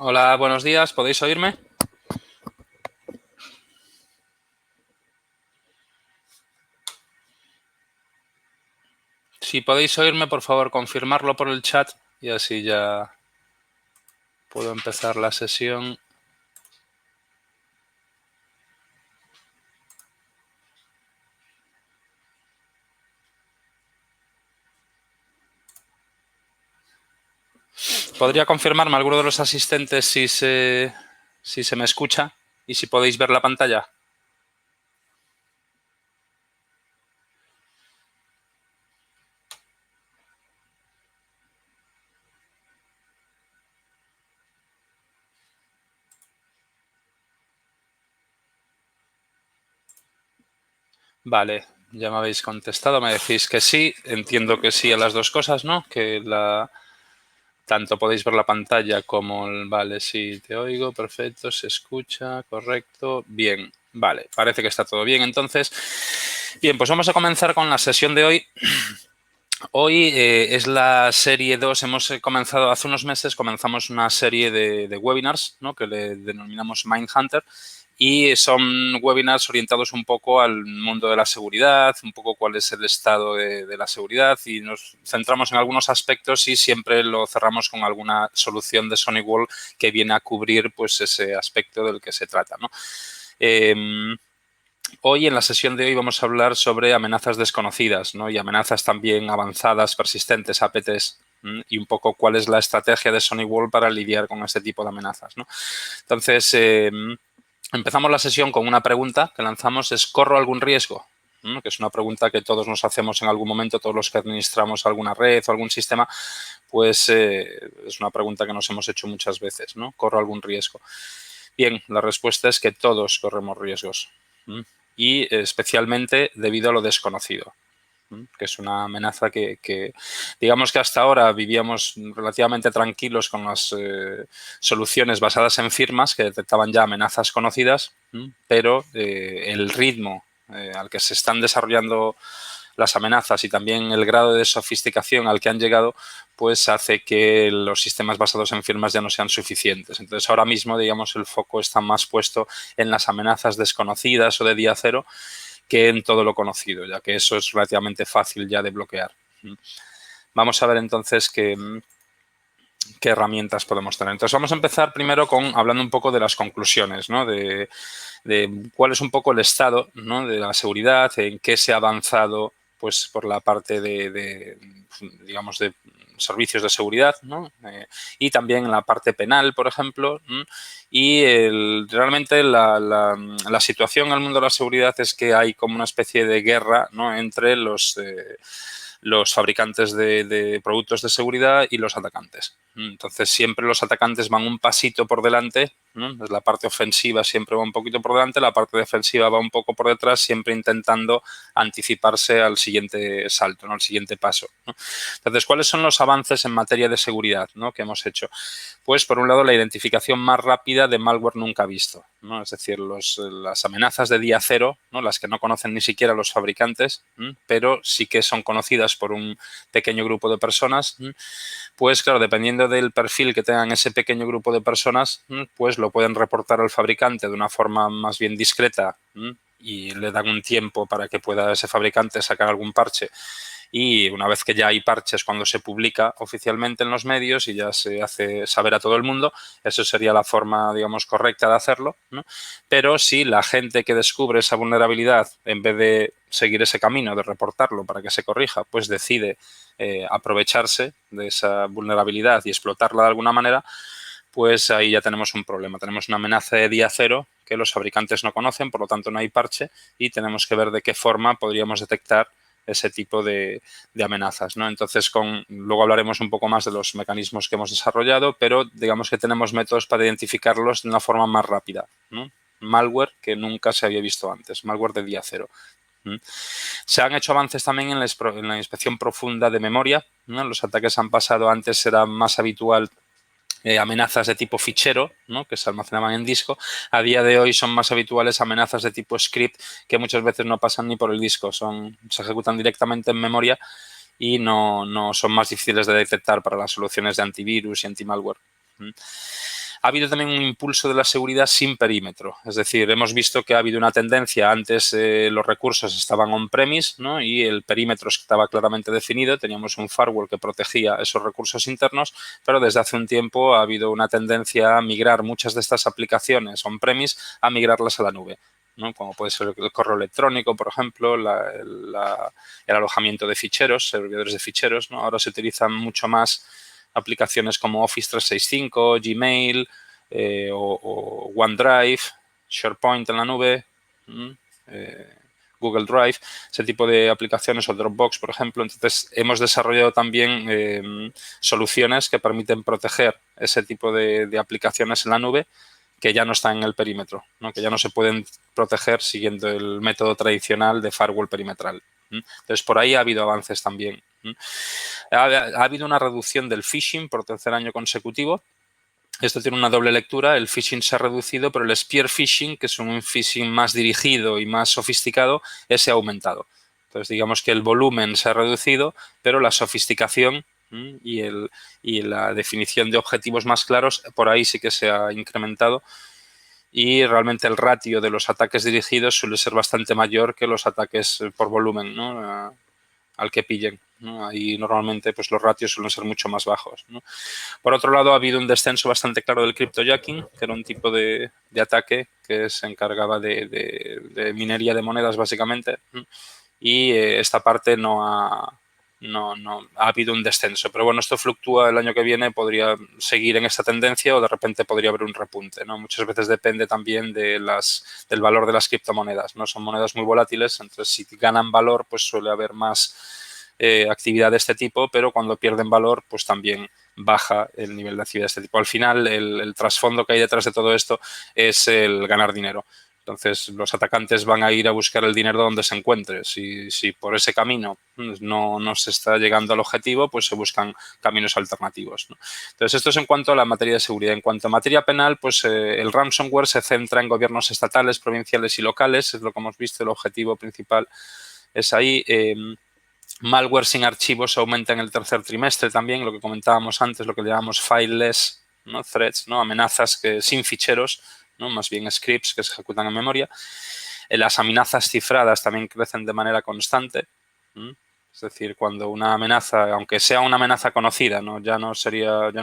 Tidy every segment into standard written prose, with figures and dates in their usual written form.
Hola, buenos días. ¿Podéis oírme? Si podéis oírme, por favor, confirmarlo por el chat y así ya puedo empezar la sesión. ¿Podría confirmarme alguno de los asistentes si se me escucha y si podéis ver la pantalla? Vale, ya me habéis contestado, me decís que sí. Entiendo que sí a las dos cosas, ¿no? Tanto podéis ver la pantalla como el... Vale, sí, te oigo, perfecto, se escucha, correcto, bien. Vale, parece que está todo bien. Entonces, bien, pues vamos a comenzar con la sesión de hoy. Hoy es la serie 2. Hemos comenzado hace unos meses, comenzamos una serie de webinars, ¿no? Que le denominamos Mindhunter, y son webinars orientados un poco al mundo de la seguridad, un poco cuál es el estado de la seguridad, y nos centramos en algunos aspectos y siempre lo cerramos con alguna solución de SoniCwall que viene a cubrir pues ese aspecto del que se trata, ¿no? Hoy, en la sesión de hoy, vamos a hablar sobre amenazas desconocidas, ¿no? Y amenazas también avanzadas, persistentes, APTs, y un poco cuál es la estrategia de SoniCwall para lidiar con este tipo de amenazas, ¿no? Entonces, empezamos la sesión con una pregunta que lanzamos, es ¿corro algún riesgo? ¿No? Que es una pregunta que todos nos hacemos en algún momento, todos los que administramos alguna red o algún sistema, pues es una pregunta que nos hemos hecho muchas veces, ¿no? ¿Corro algún riesgo? Bien, la respuesta es que todos corremos riesgos, y especialmente debido a lo desconocido, que es una amenaza que digamos que hasta ahora vivíamos relativamente tranquilos con las soluciones basadas en firmas que detectaban ya amenazas conocidas, pero el ritmo al que se están desarrollando las amenazas y también el grado de sofisticación al que han llegado, pues hace que los sistemas basados en firmas ya no sean suficientes. Entonces, ahora mismo, digamos, el foco está más puesto en las amenazas desconocidas o de día cero que en todo lo conocido, ya que eso es relativamente fácil ya de bloquear. Vamos a ver entonces qué herramientas podemos tener. Entonces, vamos a empezar primero hablando un poco de las conclusiones, ¿no? De cuál es un poco el estado, ¿no? De la seguridad, en qué se ha avanzado pues por la parte digamos, de servicios de seguridad, ¿no? Y también en la parte penal, por ejemplo. Y realmente la situación en el mundo de la seguridad es que hay como una especie de guerra, ¿no? Entre los fabricantes de productos de seguridad y los atacantes. Entonces, siempre los atacantes van un pasito por delante, ¿no? La parte ofensiva siempre va un poquito por delante, la parte defensiva va un poco por detrás, siempre intentando anticiparse al siguiente salto, ¿no? Al siguiente paso, ¿no? Entonces, ¿cuáles son los avances en materia de seguridad, ¿no? que hemos hecho? Pues, por un lado, la identificación más rápida de malware nunca visto, ¿no? Es decir, las amenazas de día cero, ¿no? Las que no conocen ni siquiera los fabricantes, pero sí que son conocidas por un pequeño grupo de personas, pues claro, dependiendo del perfil que tengan ese pequeño grupo de personas, pues lo pueden reportar al fabricante de una forma más bien discreta, y le dan un tiempo para que pueda ese fabricante sacar algún parche. Y una vez que ya hay parches, cuando se publica oficialmente en los medios y ya se hace saber a todo el mundo, eso sería la forma, digamos, correcta de hacerlo, ¿no? Pero si la gente que descubre esa vulnerabilidad, en vez de seguir ese camino de reportarlo para que se corrija, pues decide aprovecharse de esa vulnerabilidad y explotarla de alguna manera, pues ahí ya tenemos un problema. Tenemos una amenaza de día cero que los fabricantes no conocen, por lo tanto no hay parche, y tenemos que ver de qué forma podríamos detectar ese tipo de amenazas, ¿no? Entonces, luego hablaremos un poco más de los mecanismos que hemos desarrollado, pero digamos que tenemos métodos para identificarlos de una forma más rápida, ¿no? Malware que nunca se había visto antes, malware de día cero. Se han hecho avances también en la inspección profunda de memoria, ¿no? Los ataques han pasado, antes era más habitual amenazas de tipo fichero, ¿no? Que se almacenaban en disco. A día de hoy son más habituales amenazas de tipo script, que muchas veces no pasan ni por el disco, se ejecutan directamente en memoria y no son más difíciles de detectar para las soluciones de antivirus y antimalware. Ha habido también un impulso de la seguridad sin perímetro. Es decir, hemos visto que ha habido una tendencia. Antes los recursos estaban on-premise, ¿no? Y el perímetro estaba claramente definido. Teníamos un firewall que protegía esos recursos internos, pero desde hace un tiempo ha habido una tendencia a migrar muchas de estas aplicaciones on-premise a migrarlas a la nube, ¿no? Como puede ser el correo electrónico, por ejemplo, el alojamiento de ficheros, servidores de ficheros, ¿no? Ahora se utilizan mucho más aplicaciones como Office 365, Gmail o OneDrive, SharePoint en la nube, Google Drive, ese tipo de aplicaciones, o Dropbox, por ejemplo. Entonces, hemos desarrollado también soluciones que permiten proteger ese tipo de aplicaciones en la nube que ya no están en el perímetro, ¿no? Que ya no se pueden proteger siguiendo el método tradicional de firewall perimetral. Entonces, por ahí ha habido avances también. Ha habido una reducción del phishing por tercer año consecutivo. Esto tiene una doble lectura. El phishing se ha reducido, pero el spear phishing, que es un phishing más dirigido y más sofisticado, ese ha aumentado. Entonces, digamos que el volumen se ha reducido, pero la sofisticación y la definición de objetivos más claros, por ahí sí que se ha incrementado. Y realmente el ratio de los ataques dirigidos suele ser bastante mayor que los ataques por volumen, ¿no? Al que pillen, ¿no? Ahí normalmente pues los ratios suelen ser mucho más bajos, ¿no? Por otro lado, ha habido un descenso bastante claro del cryptojacking, que era un tipo de ataque que se encargaba de minería de monedas, básicamente, y esta parte no ha habido un descenso. Pero bueno, esto fluctúa. El año que viene podría seguir en esta tendencia o de repente podría haber un repunte, ¿no? Muchas veces depende también del valor de las criptomonedas, ¿no? Son monedas muy volátiles, entonces si ganan valor pues suele haber más actividad de este tipo, pero cuando pierden valor pues también baja el nivel de actividad de este tipo. Al final el trasfondo que hay detrás de todo esto es el ganar dinero. Entonces, los atacantes van a ir a buscar el dinero donde se encuentre. Si por ese camino no se está llegando al objetivo, pues se buscan caminos alternativos, ¿no? Entonces, esto es en cuanto a la materia de seguridad. En cuanto a materia penal, pues el ransomware se centra en gobiernos estatales, provinciales y locales. Es lo que hemos visto, el objetivo principal es ahí. Malware sin archivos aumenta en el tercer trimestre también, lo que comentábamos antes, lo que llamamos fileless, ¿no? Threats, ¿no? Amenazas sin ficheros, ¿no? Más bien scripts que se ejecutan en memoria. Las amenazas cifradas también crecen de manera constante. Es decir, cuando una amenaza, aunque sea una amenaza conocida, ¿no? Ya no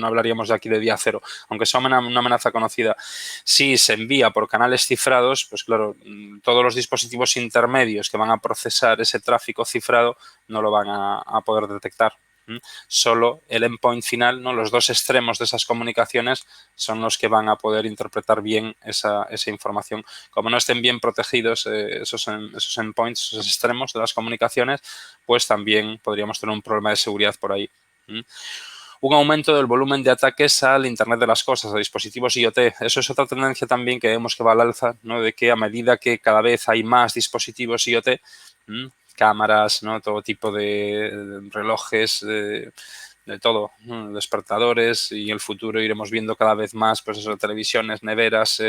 hablaríamos de aquí de día cero, aunque sea una amenaza conocida, si se envía por canales cifrados, pues claro, todos los dispositivos intermedios que van a procesar ese tráfico cifrado no lo van a poder detectar. Solo el endpoint final, ¿no? Los dos extremos de esas comunicaciones son los que van a poder interpretar bien esa información. Como no estén bien protegidos esos endpoints, esos extremos de las comunicaciones, pues también podríamos tener un problema de seguridad por ahí. Un aumento del volumen de ataques al Internet de las cosas, a dispositivos IoT. Eso es otra tendencia también que vemos que va al alza, ¿no? De que a medida que cada vez hay más dispositivos IoT, cámaras, ¿no? Todo tipo de relojes, de todo, ¿no? Despertadores, y en el futuro iremos viendo cada vez más pues eso, televisiones, neveras,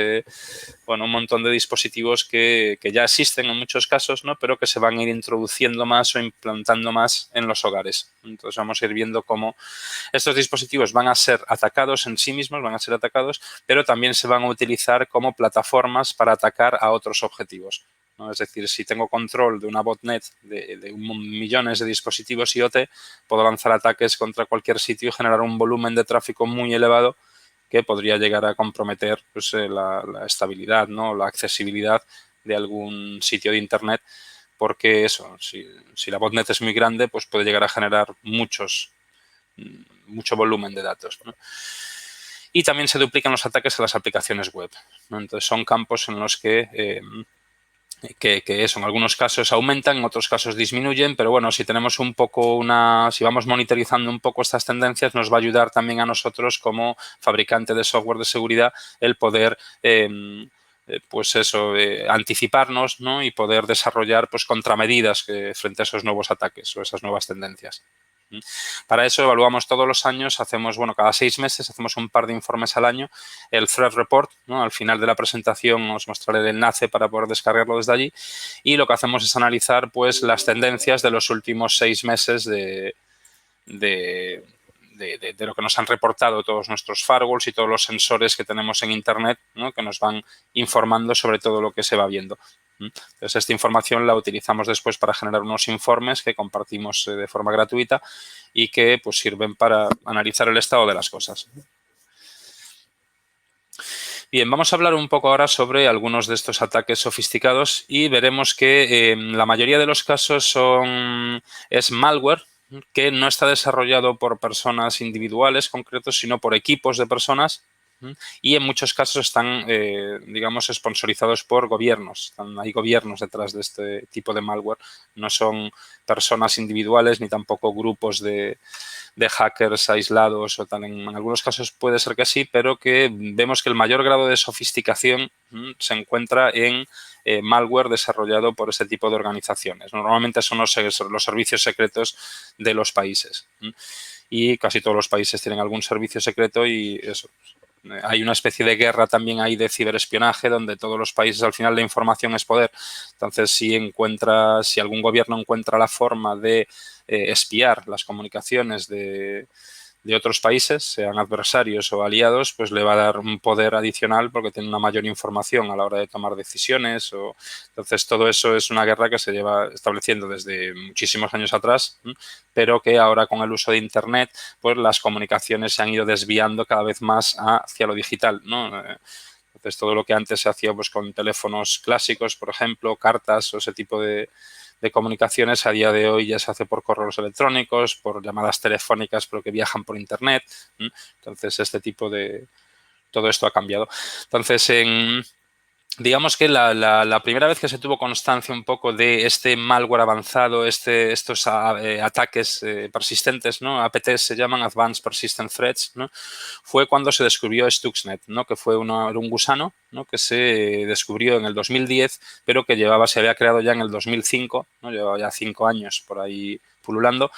bueno, un montón de dispositivos que ya existen en muchos casos, ¿no? Pero que se van a ir introduciendo más o implantando más en los hogares. Entonces vamos a ir viendo cómo estos dispositivos van a ser atacados en sí mismos, van a ser atacados, pero también se van a utilizar como plataformas para atacar a otros objetivos, ¿no? Es decir, si tengo control de una botnet de millones de dispositivos IoT, puedo lanzar ataques contra cualquier sitio y generar un volumen de tráfico muy elevado que podría llegar a comprometer pues, la estabilidad, ¿no? La accesibilidad de algún sitio de Internet, porque eso, si la botnet es muy grande, pues puede llegar a generar mucho volumen de datos, ¿no? Y también se duplican los ataques a las aplicaciones web, ¿no? Entonces son campos en los que eso en algunos casos aumentan, en otros casos disminuyen, pero bueno, si tenemos un poco si vamos monitorizando un poco estas tendencias, nos va a ayudar también a nosotros como fabricante de software de seguridad el poder pues eso, anticiparnos, ¿no? Y poder desarrollar pues contramedidas frente a esos nuevos ataques o esas nuevas tendencias. Para eso evaluamos todos los años, cada 6 meses hacemos un par de informes al año, el Threat Report, ¿no? Al final de la presentación os mostraré el enlace para poder descargarlo desde allí, y lo que hacemos es analizar pues las tendencias de los últimos 6 meses de de lo que nos han reportado todos nuestros firewalls y todos los sensores que tenemos en Internet, ¿no? Que nos van informando sobre todo lo que se va viendo. Entonces, esta información la utilizamos después para generar unos informes que compartimos de forma gratuita y que pues, sirven para analizar el estado de las cosas. Bien, vamos a hablar un poco ahora sobre algunos de estos ataques sofisticados y veremos que la mayoría de los casos es malware que no está desarrollado por personas individuales concretos, sino por equipos de personas. Y en muchos casos están, digamos, sponsorizados por gobiernos. Hay gobiernos detrás de este tipo de malware. No son personas individuales ni tampoco grupos de hackers aislados o tal. En algunos casos puede ser que sí, pero que vemos que el mayor grado de sofisticación se encuentra en malware desarrollado por ese tipo de organizaciones. Normalmente son los servicios secretos de los países. Y casi todos los países tienen algún servicio secreto y eso. Hay una especie de guerra también ahí de ciberespionaje donde todos los países al final la información es poder. Entonces, si algún gobierno encuentra la forma de espiar las comunicaciones de otros países, sean adversarios o aliados, pues le va a dar un poder adicional porque tiene una mayor información a la hora de tomar decisiones. Entonces, todo eso es una guerra que se lleva estableciendo desde muchísimos años atrás, pero que ahora con el uso de Internet, pues las comunicaciones se han ido desviando cada vez más hacia lo digital, ¿no? Entonces, todo lo que antes se hacía pues, con teléfonos clásicos, por ejemplo, cartas o ese tipo de comunicaciones, a día de hoy ya se hace por correos electrónicos, por llamadas telefónicas, pero que viajan por Internet. Entonces, todo esto ha cambiado. Entonces, digamos que la primera vez que se tuvo constancia un poco de este malware avanzado, estos ataques persistentes, ¿no? APTs se llaman, Advanced Persistent Threats, ¿no? Fue cuando se descubrió Stuxnet, ¿no? Que fue un gusano, ¿no? Que se descubrió en el 2010, pero que se había creado ya en el 2005, ¿no? Llevaba ya 5 años por ahí pululando.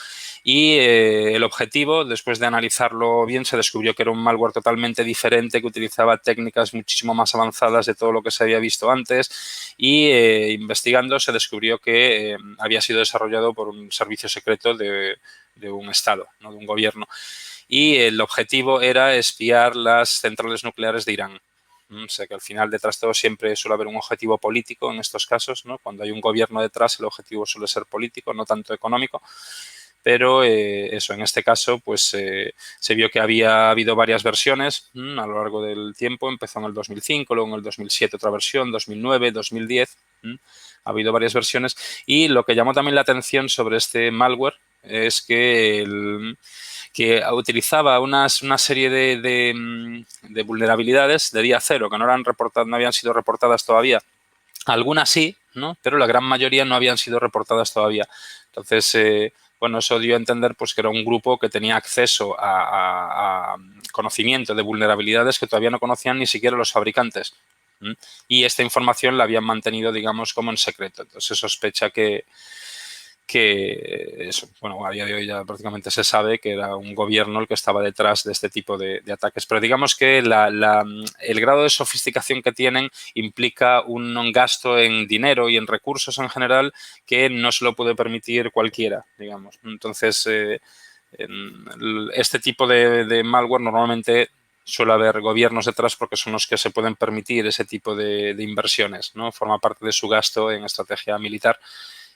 Y el objetivo, después de analizarlo bien, se descubrió que era un malware totalmente diferente, que utilizaba técnicas muchísimo más avanzadas de todo lo que se había visto antes y investigando se descubrió que había sido desarrollado por un servicio secreto de un Estado, ¿no? De un gobierno. Y el objetivo era espiar las centrales nucleares de Irán. O sea que al final detrás de todo siempre suele haber un objetivo político en estos casos, ¿no? Cuando hay un gobierno detrás el objetivo suele ser político, no tanto económico. Pero eso, en este caso, pues se vio que había habido varias versiones a lo largo del tiempo. Empezó en el 2005, luego en el 2007 otra versión, 2009, 2010. Ha habido varias versiones. Y lo que llamó también la atención sobre este malware es que utilizaba una serie de vulnerabilidades de día cero que no habían sido reportadas todavía. Algunas sí, ¿no? Pero la gran mayoría no habían sido reportadas todavía. Entonces, bueno, eso dio a entender pues, que era un grupo que tenía acceso a conocimiento de vulnerabilidades que todavía no conocían ni siquiera los fabricantes. Y esta información la habían mantenido, digamos, como en secreto. Entonces, se sospecha que eso, bueno, a día de hoy ya prácticamente se sabe que era un gobierno el que estaba detrás de este tipo de ataques. Pero digamos que el grado de sofisticación que tienen implica un gasto en dinero y en recursos en general que no se lo puede permitir cualquiera, digamos. Entonces, este tipo de malware normalmente suele haber gobiernos detrás porque son los que se pueden permitir ese tipo de inversiones, ¿no? Forma parte de su gasto en estrategia militar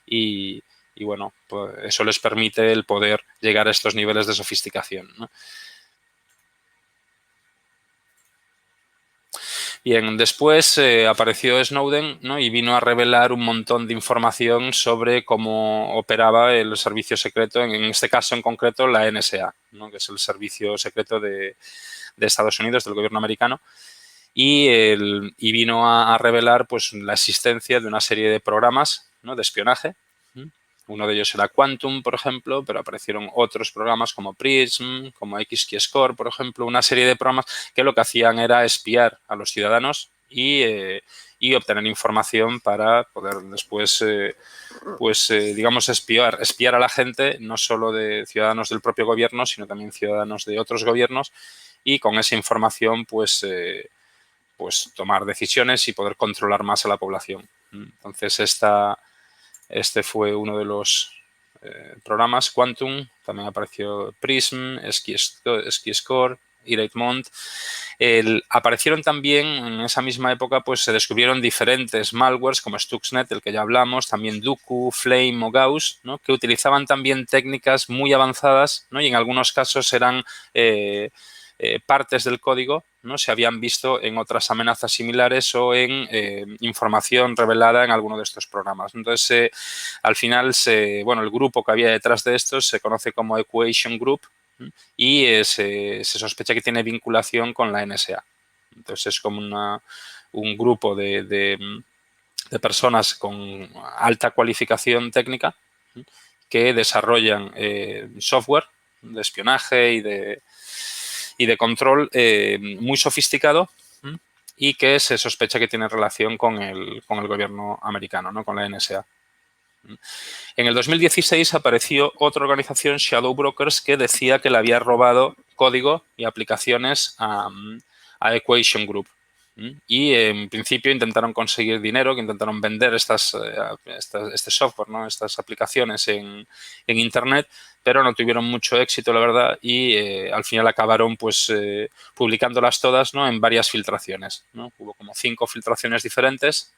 y bueno, pues eso les permite el poder llegar a estos niveles de sofisticación, ¿no? Bien, después apareció Snowden, ¿no? Y vino a revelar un montón de información sobre cómo operaba el servicio secreto, en este caso en concreto la NSA, ¿no? Que es el servicio secreto de Estados Unidos, del gobierno americano. Y vino a revelar pues, la existencia de una serie de programas, ¿no? De espionaje. Uno de ellos era Quantum, por ejemplo, pero aparecieron otros programas como Prism, como XKeyscore, por ejemplo, una serie de programas que lo que hacían era espiar a los ciudadanos y obtener información para poder después, digamos, espiar a la gente, no solo de ciudadanos del propio gobierno, sino también ciudadanos de otros gobiernos y con esa información, pues tomar decisiones y poder controlar más a la población. Entonces, este fue uno de los programas. Quantum, también apareció Prism, Ski-Score, Irate-Mont. Aparecieron también en esa misma época, pues se descubrieron diferentes malwares como Stuxnet, del que ya hablamos, también Duqu, Flame o Gauss, ¿no? Que utilizaban también técnicas muy avanzadas, ¿no? Y en algunos casos eran partes del código, ¿no? Se habían visto en otras amenazas similares o en información revelada en alguno de estos programas. Entonces, al final, el grupo que había detrás de estos se conoce como Equation Group y se sospecha que tiene vinculación con la NSA. Entonces, es como un grupo de personas con alta cualificación técnica que desarrollan software de espionaje y de control muy sofisticado y que se sospecha que tiene relación con el gobierno americano, ¿no? Con la NSA. En el 2016 apareció otra organización, Shadow Brokers, que decía que le había robado código y aplicaciones a Equation Group. Y en principio intentaron conseguir dinero, que intentaron vender este software, ¿no? Estas aplicaciones en Internet, pero no tuvieron mucho éxito, la verdad, y al final acabaron pues publicándolas todas, ¿no? En varias filtraciones, ¿no? Hubo como 5 filtraciones diferentes,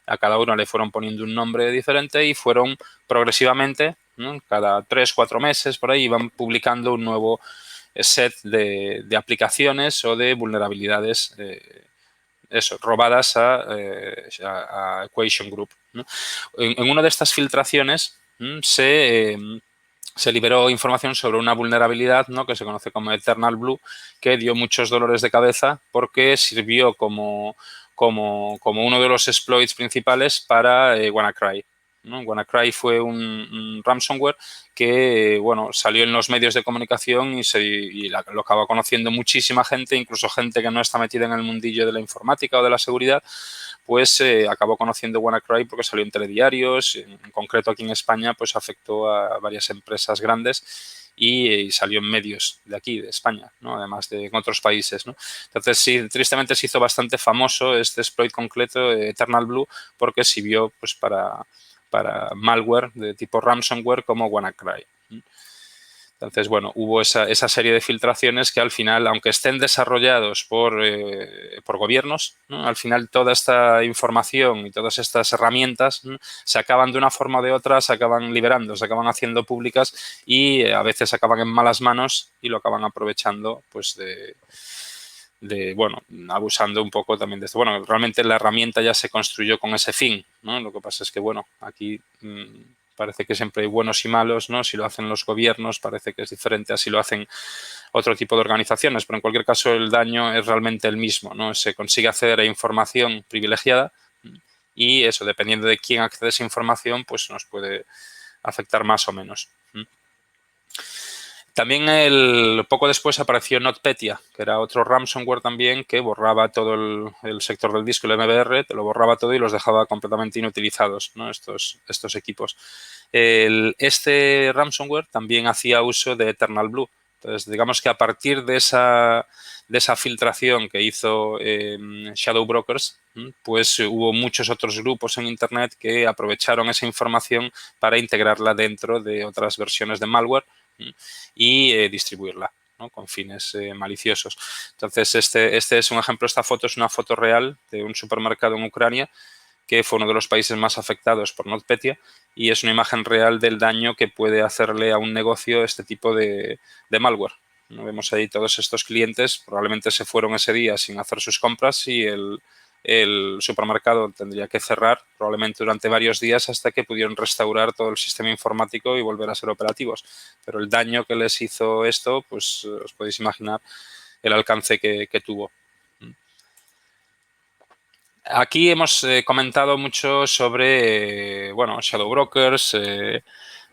a cada una le fueron poniendo un nombre diferente y fueron progresivamente, ¿no? Cada 3-4 meses por ahí iban publicando un nuevo set de aplicaciones o de vulnerabilidades robadas a Equation Group, ¿no? En una de estas filtraciones se liberó información sobre una vulnerabilidad, ¿no? Que se conoce como Eternal Blue, que dio muchos dolores de cabeza porque sirvió como uno de los exploits principales para WannaCry, ¿no? WannaCry fue un ransomware que salió en los medios de comunicación y lo acaba conociendo muchísima gente, incluso gente que no está metida en el mundillo de la informática o de la seguridad, pues acabó conociendo WannaCry porque salió en telediarios, en concreto aquí en España pues afectó a varias empresas grandes y salió en medios de aquí, de España, ¿no? Además de en otros países, ¿no? Entonces, sí, tristemente se hizo bastante famoso este exploit concreto, Eternal Blue, porque sirvió pues para malware de tipo ransomware como WannaCry. Entonces, hubo esa serie de filtraciones que al final, aunque estén desarrollados por gobiernos, ¿no? Al final toda esta información y todas estas herramientas, ¿no? Se acaban de una forma o de otra, se acaban liberando, se acaban haciendo públicas y a veces acaban en malas manos y lo acaban aprovechando pues abusando un poco también de esto. Realmente la herramienta ya se construyó con ese fin, ¿no? Lo que pasa es que, aquí parece que siempre hay buenos y malos, ¿no? Si lo hacen los gobiernos parece que es diferente a si lo hacen otro tipo de organizaciones, pero en cualquier caso el daño es realmente el mismo, ¿no? Se consigue acceder a información privilegiada y eso, dependiendo de quién accede a esa información, pues nos puede afectar más o menos. También poco después apareció NotPetya, que era otro ransomware también que borraba todo el sector del disco, el MBR, te lo borraba todo y los dejaba completamente inutilizados, ¿no? Estos equipos. Este ransomware también hacía uso de Eternal Blue. Entonces, digamos que a partir de esa filtración que hizo Shadow Brokers, pues hubo muchos otros grupos en Internet que aprovecharon esa información para integrarla dentro de otras versiones de malware y distribuirla, ¿no? Con fines maliciosos. Entonces, este es un ejemplo. Esta foto es una foto real de un supermercado en Ucrania que fue uno de los países más afectados por NotPetya y es una imagen real del daño que puede hacerle a un negocio este tipo de malware, ¿no? Vemos ahí todos estos clientes, probablemente se fueron ese día sin hacer sus compras y el supermercado tendría que cerrar probablemente durante varios días hasta que pudieron restaurar todo el sistema informático y volver a ser operativos. Pero el daño que les hizo esto, pues os podéis imaginar el alcance que tuvo. Aquí hemos comentado mucho sobre, Shadow Brokers,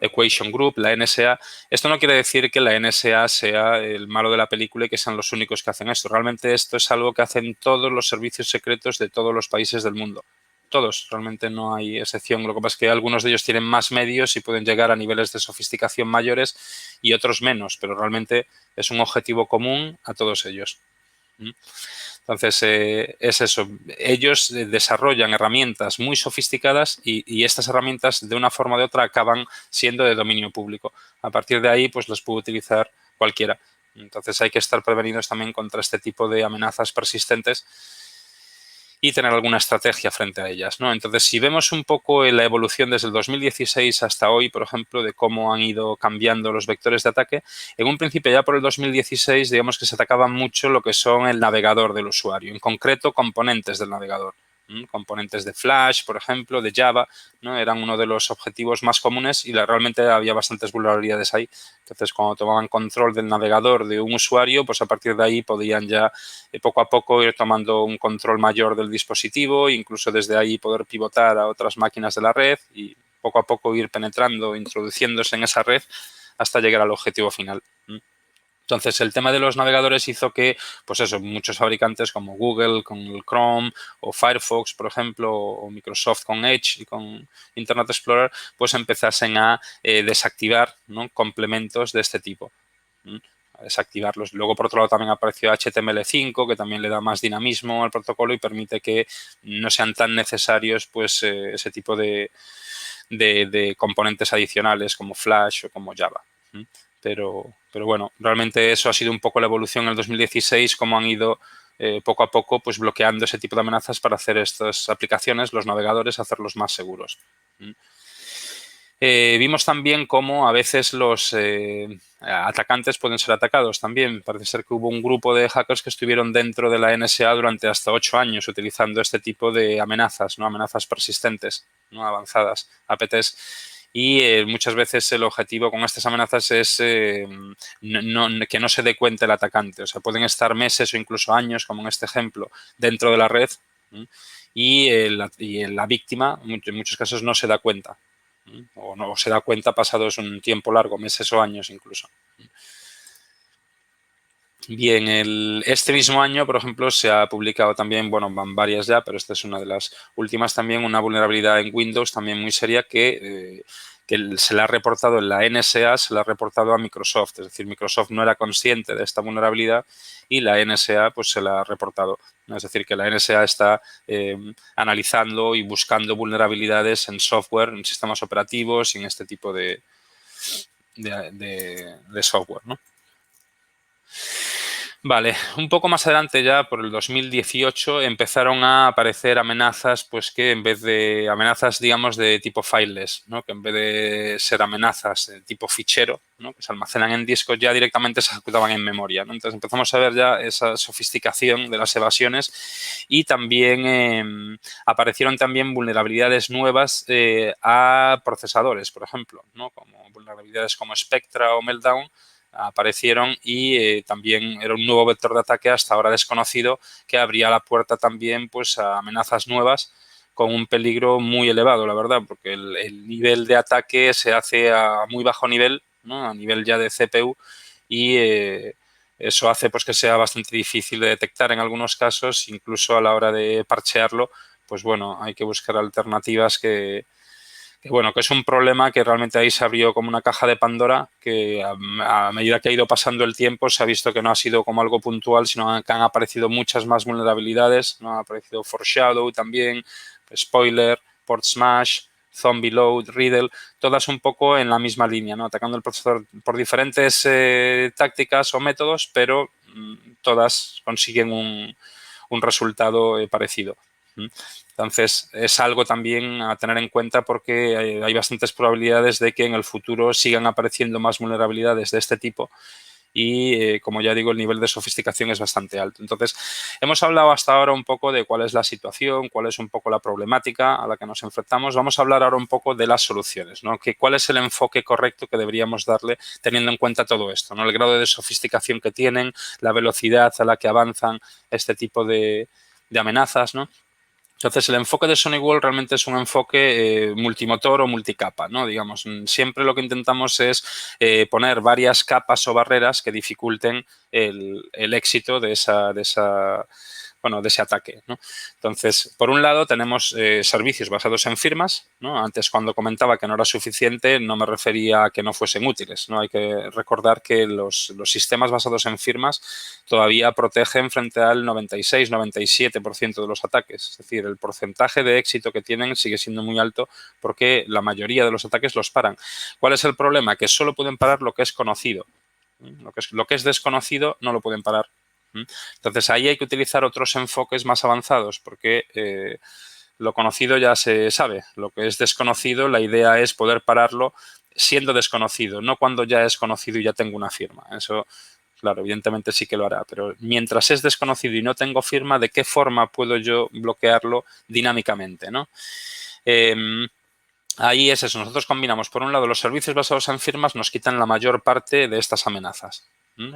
Equation Group, la NSA. Esto no quiere decir que la NSA sea el malo de la película y que sean los únicos que hacen esto. Realmente esto es algo que hacen todos los servicios secretos de todos los países del mundo. Todos, realmente no hay excepción. Lo que pasa es que algunos de ellos tienen más medios y pueden llegar a niveles de sofisticación mayores y otros menos, pero realmente es un objetivo común a todos ellos. Entonces, es eso. Ellos desarrollan herramientas muy sofisticadas y estas herramientas, de una forma o de otra, acaban siendo de dominio público. A partir de ahí, pues los puede utilizar cualquiera. Entonces, hay que estar prevenidos también contra este tipo de amenazas persistentes y tener alguna estrategia frente a ellas, ¿no? Entonces, si vemos un poco la evolución desde el 2016 hasta hoy, por ejemplo, de cómo han ido cambiando los vectores de ataque, en un principio ya por el 2016, digamos que se atacaba mucho lo que son el navegador del usuario, en concreto componentes del navegador. Componentes de Flash, por ejemplo, de Java, ¿no? Eran uno de los objetivos más comunes y realmente había bastantes vulnerabilidades ahí. Entonces, cuando tomaban control del navegador de un usuario, pues a partir de ahí podían ya poco a poco ir tomando un control mayor del dispositivo, incluso desde ahí poder pivotar a otras máquinas de la red y poco a poco ir penetrando, introduciéndose en esa red hasta llegar al objetivo final. Entonces, el tema de los navegadores hizo que, pues eso, muchos fabricantes como Google con el Chrome o Firefox, por ejemplo, o Microsoft con Edge y con Internet Explorer, pues empezasen a desactivar, ¿no?, complementos de este tipo. A desactivarlos. Luego, por otro lado, también apareció HTML5, que también le da más dinamismo al protocolo y permite que no sean tan necesarios, pues, ese tipo de componentes adicionales como Flash o como Java. Pero bueno, realmente eso ha sido un poco la evolución en el 2016, cómo han ido poco a poco pues bloqueando ese tipo de amenazas para hacer estas aplicaciones, los navegadores, hacerlos más seguros. Vimos también cómo a veces los atacantes pueden ser atacados también. Parece ser que hubo un grupo de hackers que estuvieron dentro de la NSA durante hasta 8 años utilizando este tipo de amenazas, ¿no? Amenazas persistentes, ¿no?, avanzadas, APTs. Y muchas veces el objetivo con estas amenazas es que no se dé cuenta el atacante. O sea, pueden estar meses o incluso años, como en este ejemplo, dentro de la red y la víctima, en muchos casos, no se da cuenta. O no se da cuenta pasados un tiempo largo, meses o años incluso. Bien, este mismo año, por ejemplo, se ha publicado también, bueno, van varias ya, pero esta es una de las últimas también, una vulnerabilidad en Windows también muy seria que se le ha reportado en la NSA, se le ha reportado a Microsoft. Es decir, Microsoft no era consciente de esta vulnerabilidad y la NSA pues se la ha reportado. Es decir, que la NSA está analizando y buscando vulnerabilidades en software, en sistemas operativos y en este tipo de software, ¿no? Vale, un poco más adelante ya, por el 2018, empezaron a aparecer amenazas, pues que en vez de amenazas, digamos, de tipo fileless, ¿no?, que en vez de ser amenazas de tipo fichero, ¿no?, que se almacenan en discos, ya directamente se ejecutaban en memoria, ¿no? Entonces empezamos a ver ya esa sofisticación de las evasiones y también aparecieron también vulnerabilidades nuevas a procesadores, por ejemplo, ¿no?, como vulnerabilidades como Spectra o Meltdown, aparecieron y también era un nuevo vector de ataque hasta ahora desconocido que abría la puerta también pues a amenazas nuevas con un peligro muy elevado, la verdad, porque el nivel de ataque se hace a muy bajo nivel, ¿no?, a nivel ya de CPU y eso hace pues que sea bastante difícil de detectar en algunos casos, incluso a la hora de parchearlo, pues bueno, hay que buscar alternativas que bueno, que es un problema que realmente ahí se abrió como una caja de Pandora que a medida que ha ido pasando el tiempo se ha visto que no ha sido como algo puntual, sino que han aparecido muchas más vulnerabilidades, ¿no? Ha aparecido Foreshadow también, Spoiler, Port Smash, Zombie Load, Riddle, todas un poco en la misma línea, ¿no?, atacando el procesador por diferentes tácticas o métodos, pero todas consiguen un resultado parecido. Entonces, es algo también a tener en cuenta porque hay bastantes probabilidades de que en el futuro sigan apareciendo más vulnerabilidades de este tipo y, como ya digo, el nivel de sofisticación es bastante alto. Entonces, hemos hablado hasta ahora un poco de cuál es la situación, cuál es un poco la problemática a la que nos enfrentamos. Vamos a hablar ahora un poco de las soluciones, ¿no?, cuál es el enfoque correcto que deberíamos darle teniendo en cuenta todo esto, ¿no?, el grado de sofisticación que tienen, la velocidad a la que avanzan este tipo de amenazas, ¿no? Entonces, el enfoque de SonicWall realmente es un enfoque multimotor o multicapa, ¿no? Digamos, siempre lo que intentamos es poner varias capas o barreras que dificulten el éxito de esa bueno, de ese ataque, ¿no? Entonces, por un lado, tenemos servicios basados en firmas, ¿no? Antes, cuando comentaba que no era suficiente, no me refería a que no fuesen útiles, ¿no? Hay que recordar que los sistemas basados en firmas todavía protegen frente al 96-97% de los ataques. Es decir, el porcentaje de éxito que tienen sigue siendo muy alto porque la mayoría de los ataques los paran. ¿Cuál es el problema? Que solo pueden parar lo que es conocido. Lo que es desconocido no lo pueden parar. Entonces, ahí hay que utilizar otros enfoques más avanzados porque lo conocido ya se sabe. Lo que es desconocido, la idea es poder pararlo siendo desconocido, no cuando ya es conocido y ya tengo una firma. Eso, claro, evidentemente sí que lo hará, pero mientras es desconocido y no tengo firma, ¿de qué forma puedo yo bloquearlo dinámicamente, ¿no? Ahí es eso. Nosotros combinamos, por un lado, los servicios basados en firmas nos quitan la mayor parte de estas amenazas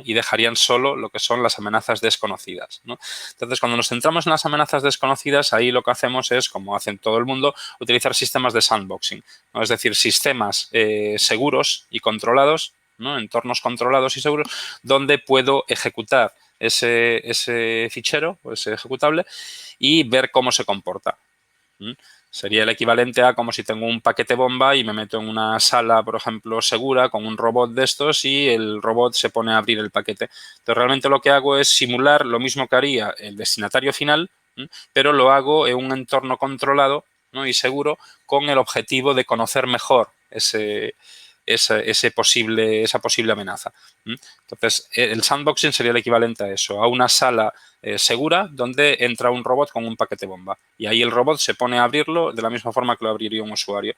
y dejarían solo lo que son las amenazas desconocidas, ¿no? Entonces, cuando nos centramos en las amenazas desconocidas, ahí lo que hacemos es, como hacen todo el mundo, utilizar sistemas de sandboxing, ¿no? Es decir, sistemas seguros y controlados, ¿no? Entornos controlados y seguros, donde puedo ejecutar ese fichero o ese ejecutable y ver cómo se comporta. Sería el equivalente a como si tengo un paquete bomba y me meto en una sala, por ejemplo, segura con un robot de estos y el robot se pone a abrir el paquete. Entonces, realmente lo que hago es simular lo mismo que haría el destinatario final, pero lo hago en un entorno controlado, ¿no? y seguro con el objetivo de conocer mejor esa posible amenaza. Entonces, el sandboxing sería el equivalente a eso, a una sala segura donde entra un robot con un paquete bomba. Y ahí el robot se pone a abrirlo de la misma forma que lo abriría un usuario.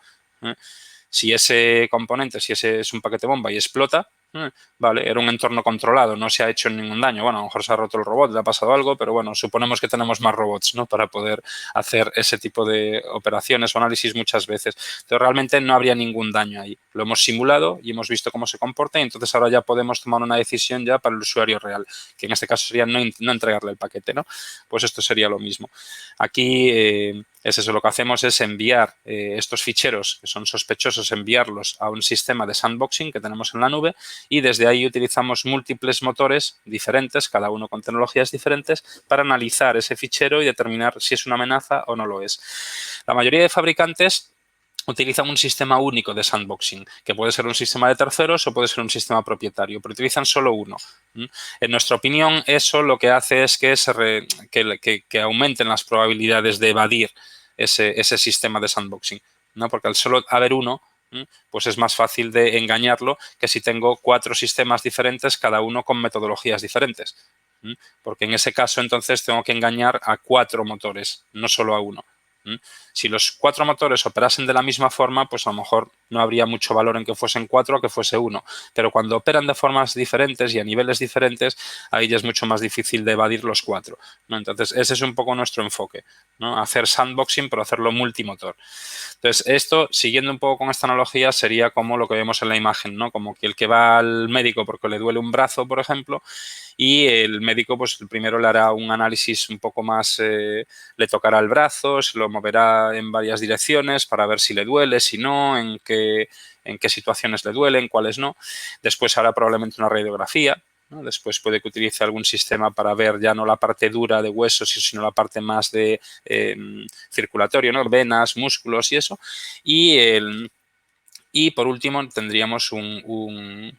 Si ese componente, si ese es un paquete bomba y explota, vale, era un entorno controlado, no se ha hecho ningún daño. Bueno, a lo mejor se ha roto el robot, le ha pasado algo, pero bueno, suponemos que tenemos más robots, ¿no? Para poder hacer ese tipo de operaciones o análisis muchas veces. Entonces, realmente no habría ningún daño ahí. Lo hemos simulado y hemos visto cómo se comporta y entonces ahora ya podemos tomar una decisión ya para el usuario real, que en este caso sería no entregarle el paquete, ¿no? Pues esto sería lo mismo. Aquí es eso, lo que hacemos es enviar estos ficheros que son sospechosos, enviarlos a un sistema de sandboxing que tenemos en la nube y desde ahí utilizamos múltiples motores diferentes, cada uno con tecnologías diferentes, para analizar ese fichero y determinar si es una amenaza o no lo es. La mayoría de fabricantes utilizan un sistema único de sandboxing, que puede ser un sistema de terceros o puede ser un sistema propietario, pero utilizan solo uno. En nuestra opinión, eso lo que hace es que aumenten las probabilidades de evadir ese sistema de sandboxing, ¿no? Porque al solo haber uno, pues es más fácil de engañarlo que si tengo 4 sistemas diferentes, cada uno con metodologías diferentes. Porque en ese caso, entonces, tengo que engañar a 4 motores, no solo a uno. Si los 4 motores operasen de la misma forma, pues a lo mejor no habría mucho valor en que fuesen 4 o que fuese uno. Pero cuando operan de formas diferentes y a niveles diferentes, ahí ya es mucho más difícil de evadir los 4, ¿no? Entonces, ese es un poco nuestro enfoque, ¿no? Hacer sandboxing, pero hacerlo multimotor. Entonces, esto, siguiendo un poco con esta analogía, sería como lo que vemos en la imagen, ¿no? Como que el que va al médico porque le duele un brazo, por ejemplo, y el médico, pues primero le hará un análisis un poco más, le tocará el brazo, se lo moverá en varias direcciones para ver si le duele, si no, en qué situaciones le duelen, cuáles no. Después hará probablemente una radiografía, ¿no? Después puede que utilice algún sistema para ver ya no la parte dura de huesos, sino la parte más de circulatorio, ¿no? Venas, músculos y eso. Y por último tendríamos un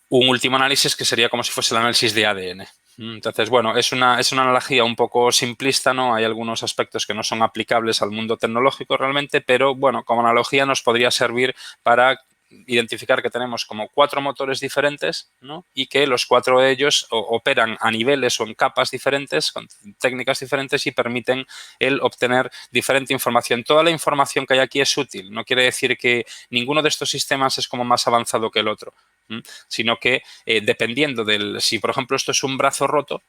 último análisis que sería como si fuese el análisis de ADN. Entonces, bueno, es una analogía un poco simplista, ¿no? Hay algunos aspectos que no son aplicables al mundo tecnológico realmente, pero bueno, como analogía nos podría servir para identificar que tenemos como 4 motores diferentes, ¿no? Y que los 4 de ellos operan a niveles o en capas diferentes, con técnicas diferentes y permiten el obtener diferente información. Toda la información que hay aquí es útil, no quiere decir que ninguno de estos sistemas es como más avanzado que el otro, sino que dependiendo si por ejemplo esto es un brazo roto,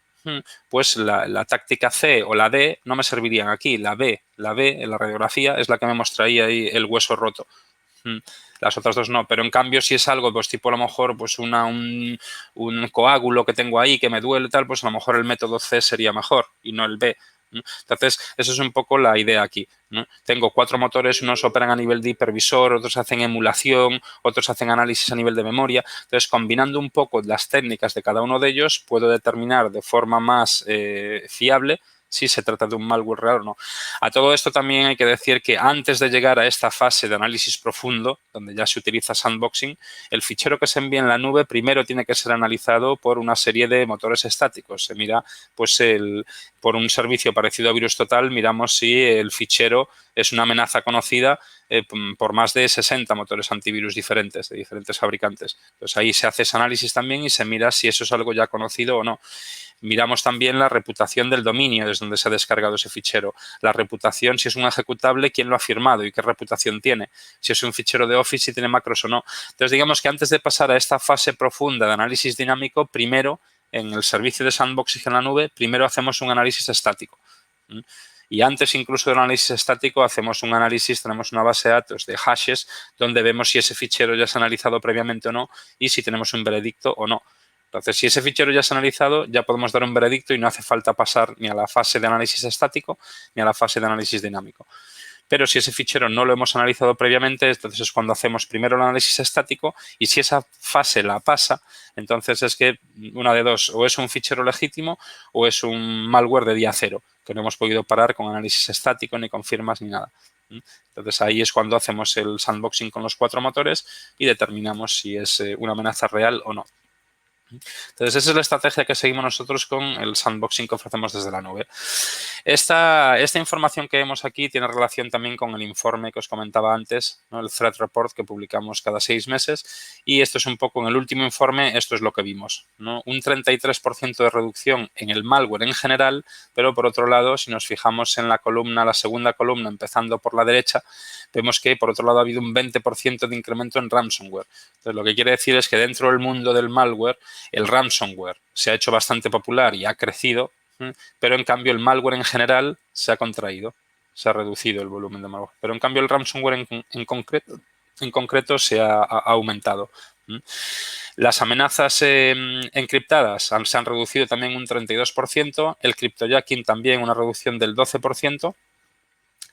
pues la táctica C o la D no me servirían aquí. La B en la radiografía es la que me mostraría ahí el hueso roto. Las otras dos no, pero en cambio si es algo pues tipo a lo mejor pues un coágulo que tengo ahí que me duele tal, pues a lo mejor el método C sería mejor y no el B, ¿no? Entonces, eso es un poco la idea aquí, ¿no? Tengo 4 motores, unos operan a nivel de hipervisor, otros hacen emulación, otros hacen análisis a nivel de memoria. Entonces, combinando un poco las técnicas de cada uno de ellos, puedo determinar de forma más fiable si se trata de un malware real o no. A todo esto también hay que decir que antes de llegar a esta fase de análisis profundo, donde ya se utiliza sandboxing, el fichero que se envía en la nube primero tiene que ser analizado por una serie de motores estáticos. Se mira, pues, por un servicio parecido a VirusTotal, miramos si el fichero es una amenaza conocida por más de 60 motores antivirus diferentes, de diferentes fabricantes. Entonces, ahí se hace ese análisis también y se mira si eso es algo ya conocido o no. Miramos también la reputación del dominio desde donde se ha descargado ese fichero. La reputación, si es un ejecutable, quién lo ha firmado y qué reputación tiene. Si es un fichero de Office, si tiene macros o no. Entonces, digamos que antes de pasar a esta fase profunda de análisis dinámico, primero, en el servicio de sandboxing en la nube, primero hacemos un análisis estático. Y antes incluso del análisis estático hacemos un análisis, tenemos una base de datos de hashes donde vemos si ese fichero ya se ha analizado previamente o no y si tenemos un veredicto o no. Entonces, si ese fichero ya se ha analizado, ya podemos dar un veredicto y no hace falta pasar ni a la fase de análisis estático ni a la fase de análisis dinámico. Pero si ese fichero no lo hemos analizado previamente, entonces es cuando hacemos primero el análisis estático y si esa fase la pasa, entonces es que una de dos, o es un fichero legítimo o es un malware de día cero, que no hemos podido parar con análisis estático, ni con firmas, ni nada. Entonces ahí es cuando hacemos el sandboxing con los 4 motores y determinamos si es una amenaza real o no. Entonces, esa es la estrategia que seguimos nosotros con el sandboxing que ofrecemos desde la nube. Esta información que vemos aquí tiene relación también con el informe que os comentaba antes, ¿no? El Threat Report que publicamos cada 6 meses. Y esto es un poco, en el último informe, esto es lo que vimos, ¿no? Un 33% de reducción en el malware en general, pero por otro lado, si nos fijamos en la columna, la segunda columna, empezando por la derecha, vemos que por otro lado ha habido un 20% de incremento en ransomware. Entonces, lo que quiere decir es que dentro del mundo del malware, el ransomware se ha hecho bastante popular y ha crecido, pero en cambio el malware en general se ha contraído, se ha reducido el volumen de malware. Pero en cambio el ransomware en concreto se ha aumentado. Las amenazas encriptadas se han reducido también un 32%, el cryptojacking también una reducción del 12%.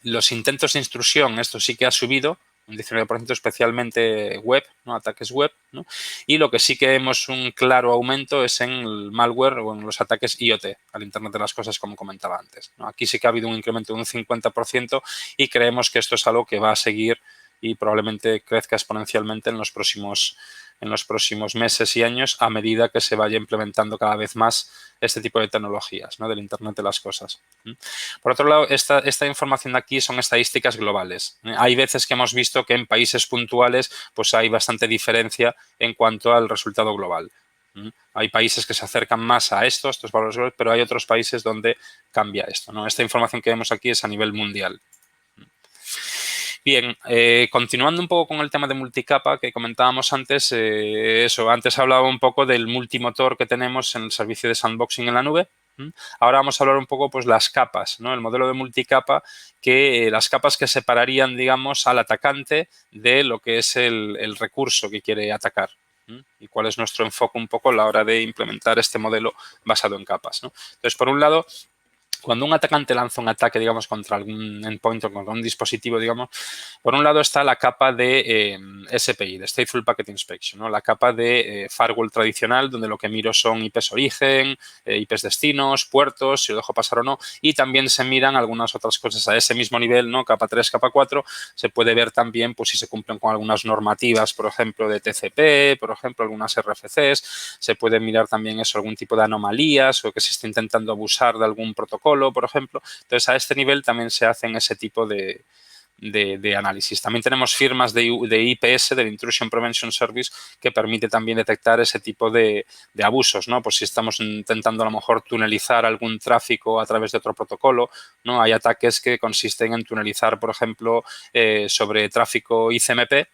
Los intentos de intrusión, esto sí que ha subido, un 19%, especialmente web, ¿no? Ataques web, ¿no? Y lo que sí que vemos un claro aumento es en el malware o en los ataques IoT, al Internet de las Cosas, como comentaba antes, ¿no? Aquí sí que ha habido un incremento de un 50% y creemos que esto es algo que va a seguir y probablemente crezca exponencialmente en los próximos meses y años a medida que se vaya implementando cada vez más este tipo de tecnologías, ¿no? Del Internet de las Cosas. Por otro lado, esta información de aquí son estadísticas globales. Hay veces que hemos visto que en países puntuales pues hay bastante diferencia en cuanto al resultado global. Hay países que se acercan más a estos valores globales, pero hay otros países donde cambia esto, ¿no? Esta información que vemos aquí es a nivel mundial. Bien, continuando un poco con el tema de multicapa que comentábamos antes, antes hablaba un poco del multimotor que tenemos en el servicio de sandboxing en la nube. Ahora vamos a hablar un poco, pues, las capas, ¿no? El modelo de multicapa, las capas que separarían, digamos, al atacante de lo que es el recurso que quiere atacar. Y cuál es nuestro enfoque un poco a la hora de implementar este modelo basado en capas, ¿no? Entonces, por un lado, cuando un atacante lanza un ataque, digamos, contra algún endpoint o contra un dispositivo, digamos, por un lado está la capa de SPI, de Stateful Packet Inspection, ¿no? La capa de firewall tradicional, donde lo que miro son IPs origen, IPs destinos, puertos, si lo dejo pasar o no, y también se miran algunas otras cosas a ese mismo nivel, ¿no? Capa 3, capa 4, se puede ver también, pues, si se cumplen con algunas normativas, por ejemplo, de TCP, por ejemplo, algunas RFCs, se puede mirar también eso, algún tipo de anomalías o que se esté intentando abusar de algún protocolo, por ejemplo. Entonces, a este nivel también se hacen ese tipo de análisis. También tenemos firmas de IPS, del Intrusion Prevention Service, que permite también detectar ese tipo de abusos, ¿no? Pues si estamos intentando a lo mejor tunelizar algún tráfico a través de otro protocolo, ¿no? Hay ataques que consisten en tunelizar, por ejemplo, sobre tráfico ICMP,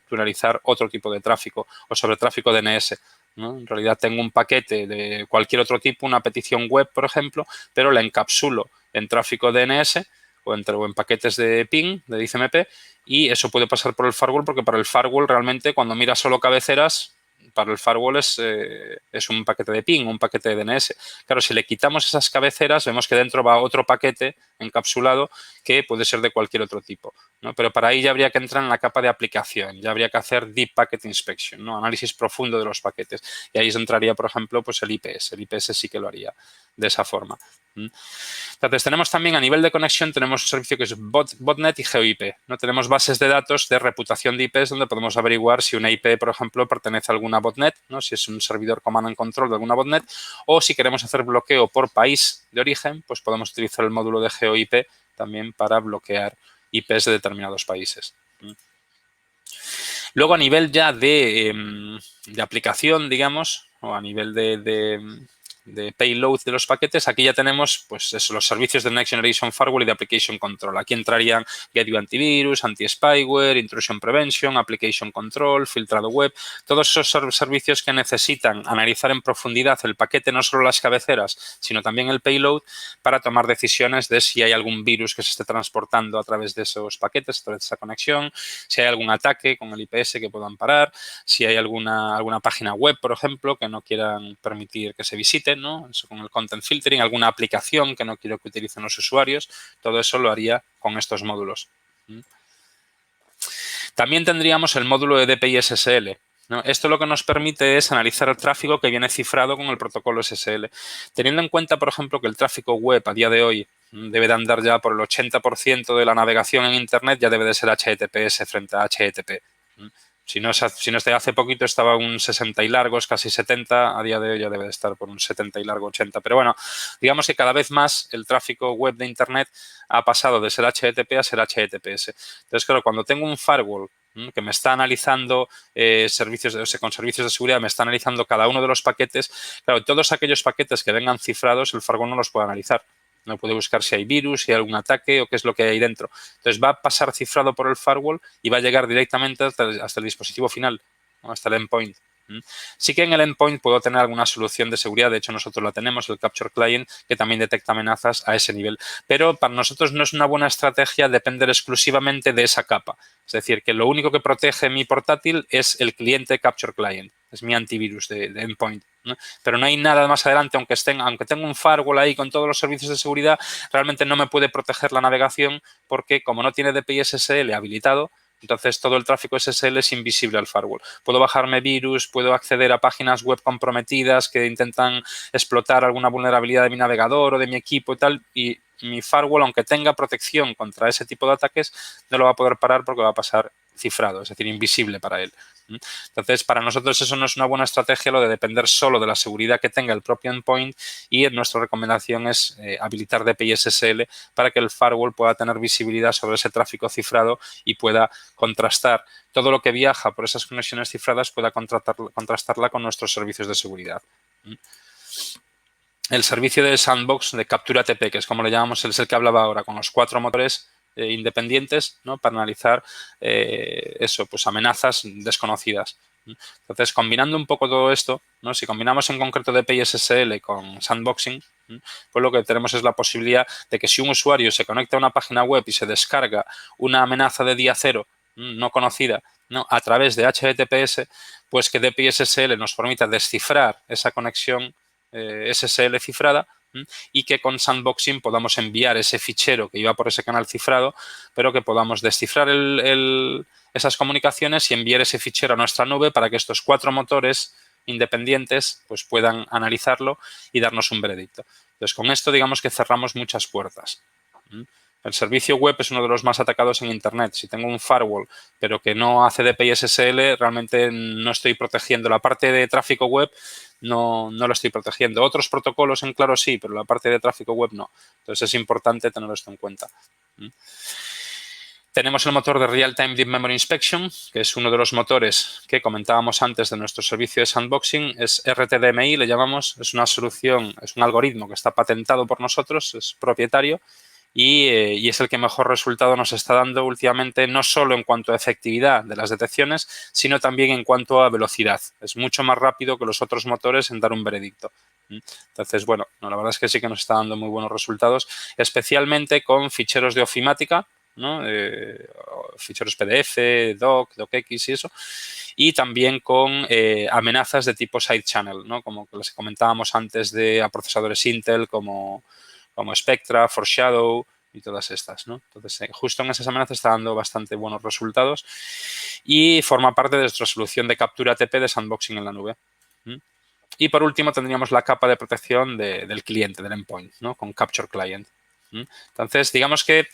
tunelizar otro tipo de tráfico, o sobre tráfico DNS. ¿no? En realidad tengo un paquete de cualquier otro tipo, una petición web, por ejemplo, pero la encapsulo en tráfico DNS o en paquetes de ping, de ICMP, y eso puede pasar por el firewall porque para el firewall realmente cuando mira solo cabeceras para el firewall es un paquete de ping, un paquete de DNS. Claro, si le quitamos esas cabeceras, vemos que dentro va otro paquete encapsulado que puede ser de cualquier otro tipo, ¿no? Pero para ahí ya habría que entrar en la capa de aplicación, ya habría que hacer Deep Packet Inspection, ¿no? Análisis profundo de los paquetes. Y ahí entraría, por ejemplo, pues el IPS. El IPS sí que lo haría de esa forma. Entonces, tenemos también a nivel de conexión, tenemos un servicio que es Botnet y GeoIP, ¿no? Tenemos bases de datos de reputación de IPs donde podemos averiguar si una IP, por ejemplo, pertenece a alguna botnet, ¿no? Si es un servidor command and control de alguna botnet, o si queremos hacer bloqueo por país de origen, pues podemos utilizar el módulo de GeoIP también para bloquear IPs de determinados países. Luego, a nivel ya de aplicación, digamos, o a nivel de payload de los paquetes, aquí ya tenemos pues eso, los servicios de Next Generation Firewall y de Application Control. Aquí entrarían GetU Antivirus, Anti-Spyware, Intrusion Prevention, Application Control, filtrado web, todos esos servicios que necesitan analizar en profundidad el paquete, no solo las cabeceras, sino también el payload, para tomar decisiones de si hay algún virus que se esté transportando a través de esos paquetes, a través de esa conexión, si hay algún ataque con el IPS que puedan parar, si hay alguna página web, por ejemplo, que no quieran permitir que se visite, ¿no? Eso con el content filtering, alguna aplicación que no quiero que utilicen los usuarios, todo eso lo haría con estos módulos. También tendríamos el módulo de DPI SSL, ¿no? Esto lo que nos permite es analizar el tráfico que viene cifrado con el protocolo SSL. Teniendo en cuenta, por ejemplo, que el tráfico web a día de hoy debe de andar ya por el 80% de la navegación en Internet, ya debe de ser HTTPS frente a HTTP. Si no desde hace poquito estaba un 60 y largos, casi 70, a día de hoy ya debe de estar por un 70 y largo 80. Pero bueno, digamos que cada vez más el tráfico web de Internet ha pasado de ser HTTP a ser HTTPS. Entonces, claro, cuando tengo un firewall que me está analizando con servicios de seguridad, me está analizando cada uno de los paquetes, claro, todos aquellos paquetes que vengan cifrados, el firewall no los puede analizar. No puede buscar si hay virus, si hay algún ataque o qué es lo que hay ahí dentro. Entonces va a pasar cifrado por el firewall y va a llegar directamente hasta el dispositivo final, ¿no? Hasta el endpoint. Sí que en el endpoint puedo tener alguna solución de seguridad, de hecho nosotros la tenemos, el Capture Client, que también detecta amenazas a ese nivel. Pero para nosotros no es una buena estrategia depender exclusivamente de esa capa. Es decir, que lo único que protege mi portátil es el cliente Capture Client, es mi antivirus de endpoint, ¿no? Pero no hay nada más adelante, aunque tenga un firewall ahí con todos los servicios de seguridad, realmente no me puede proteger la navegación porque como no tiene DPI SSL habilitado, entonces todo el tráfico SSL es invisible al firewall. Puedo bajarme virus, puedo acceder a páginas web comprometidas que intentan explotar alguna vulnerabilidad de mi navegador o de mi equipo y tal, y mi firewall, aunque tenga protección contra ese tipo de ataques, no lo va a poder parar porque va a pasar cifrado, es decir, invisible para él. Entonces, para nosotros eso no es una buena estrategia, lo de depender solo de la seguridad que tenga el propio endpoint, y nuestra recomendación es habilitar DPI SSL para que el firewall pueda tener visibilidad sobre ese tráfico cifrado y pueda contrastar todo lo que viaja por esas conexiones cifradas, pueda contrastarla con nuestros servicios de seguridad. El servicio de sandbox de captura TP, que es como le llamamos, es el que hablaba ahora, con los 4 motores independientes, ¿no? Para analizar pues amenazas desconocidas. Entonces, combinando un poco todo esto, ¿no? Si combinamos en concreto DPI SSL con sandboxing, pues lo que tenemos es la posibilidad de que si un usuario se conecta a una página web y se descarga una amenaza de día cero no conocida, ¿no? A través de HTTPS, pues que DPI SSL nos permita descifrar esa conexión SSL cifrada y que con sandboxing podamos enviar ese fichero que iba por ese canal cifrado, pero que podamos descifrar esas comunicaciones y enviar ese fichero a nuestra nube para que estos 4 motores independientes pues puedan analizarlo y darnos un veredicto. Entonces, con esto digamos que cerramos muchas puertas. El servicio web es uno de los más atacados en Internet. Si tengo un firewall, pero que no hace DPI SSL, realmente no estoy protegiendo. La parte de tráfico web no lo estoy protegiendo. Otros protocolos en claro sí, pero la parte de tráfico web no. Entonces es importante tener esto en cuenta. Tenemos el motor de Real-Time Deep Memory Inspection, que es uno de los motores que comentábamos antes de nuestro servicio de sandboxing. Es RTDMI, le llamamos. Es una solución, es un algoritmo que está patentado por nosotros, es propietario. Y es el que mejor resultado nos está dando últimamente, no solo en cuanto a efectividad de las detecciones, sino también en cuanto a velocidad. Es mucho más rápido que los otros motores en dar un veredicto. Entonces, bueno, la verdad es que sí que nos está dando muy buenos resultados, especialmente con ficheros de ofimática, ¿no? Ficheros PDF, doc, docx y eso. y también con amenazas de tipo side channel, ¿no? Como les comentábamos antes a procesadores Intel como Spectra, Foreshadow y todas estas, ¿no? Entonces, justo en esas amenazas está dando bastante buenos resultados y forma parte de nuestra solución de captura ATP de sandboxing en la nube. Y por último tendríamos la capa de protección del cliente, del endpoint, ¿no? Con Capture Client. Entonces, digamos que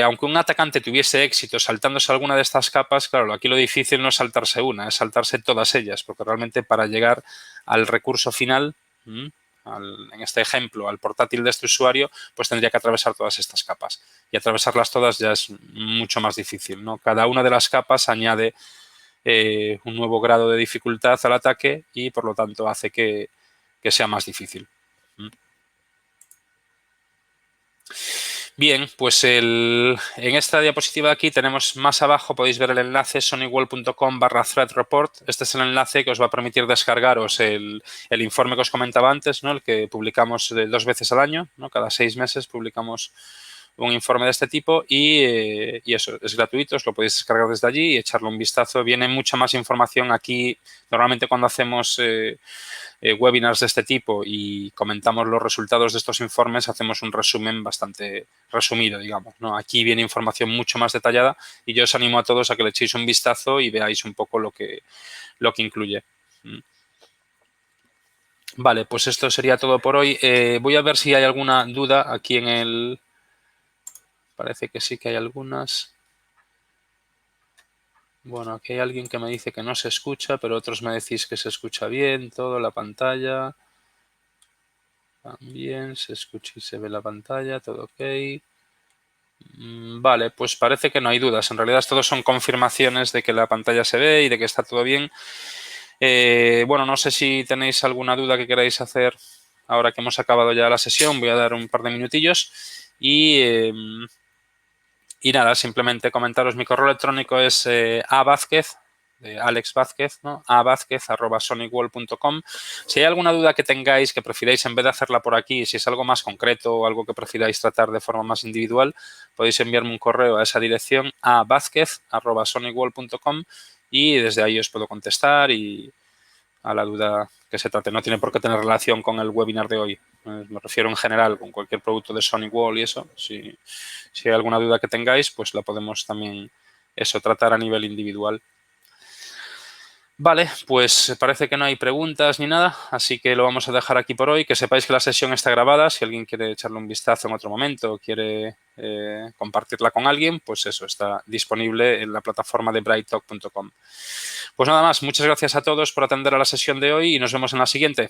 aunque un atacante tuviese éxito saltándose alguna de estas capas, claro, aquí lo difícil no es saltarse una, es saltarse todas ellas, porque realmente para llegar al recurso final, en este ejemplo, al portátil de este usuario, pues tendría que atravesar todas estas capas. Y atravesarlas todas ya es mucho más difícil, ¿no? Cada una de las capas añade un nuevo grado de dificultad al ataque y, por lo tanto, hace que sea más difícil. Bien, pues en esta diapositiva de aquí tenemos más abajo, podéis ver el enlace sonic-wall.com/threat-report. Este es el enlace que os va a permitir descargaros el informe que os comentaba antes, ¿no? El que publicamos 2 veces al año, ¿no? Cada 6 meses publicamos un informe de este tipo y eso es gratuito, os lo podéis descargar desde allí y echarle un vistazo. Viene mucha más información aquí. Normalmente cuando hacemos webinars de este tipo y comentamos los resultados de estos informes, hacemos un resumen bastante resumido, digamos, ¿no? Aquí viene información mucho más detallada y yo os animo a todos a que le echéis un vistazo y veáis un poco lo que incluye. Vale, pues esto sería todo por hoy. Voy a ver si hay alguna duda aquí en el... Parece que sí que hay algunas. Bueno, aquí hay alguien que me dice que no se escucha, pero otros me decís que se escucha bien todo, la pantalla. También se escucha y se ve la pantalla, todo ok. Vale, pues parece que no hay dudas. En realidad todos son confirmaciones de que la pantalla se ve y de que está todo bien. Bueno, no sé si tenéis alguna duda que queráis hacer ahora que hemos acabado ya la sesión. Voy a dar un par de minutillos y nada, simplemente comentaros, mi correo electrónico es avázquez, de Alex Vázquez, ¿no? avázquez@sonicwall.com. Si hay alguna duda que tengáis, que prefiráis en vez de hacerla por aquí, si es algo más concreto o algo que prefiráis tratar de forma más individual, podéis enviarme un correo a esa dirección, avázquez@sonicwall.com, y desde ahí os puedo contestar y a la duda que se trate. No tiene por qué tener relación con el webinar de hoy. Me refiero en general con cualquier producto de SonicWall y eso. Si hay alguna duda que tengáis, pues la podemos también tratar a nivel individual. Vale, pues parece que no hay preguntas ni nada, así que lo vamos a dejar aquí por hoy. Que sepáis que la sesión está grabada. Si alguien quiere echarle un vistazo en otro momento o quiere compartirla con alguien, pues eso, está disponible en la plataforma de brighttalk.com. Pues nada más, muchas gracias a todos por atender a la sesión de hoy y nos vemos en la siguiente.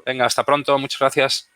Venga, hasta pronto, muchas gracias.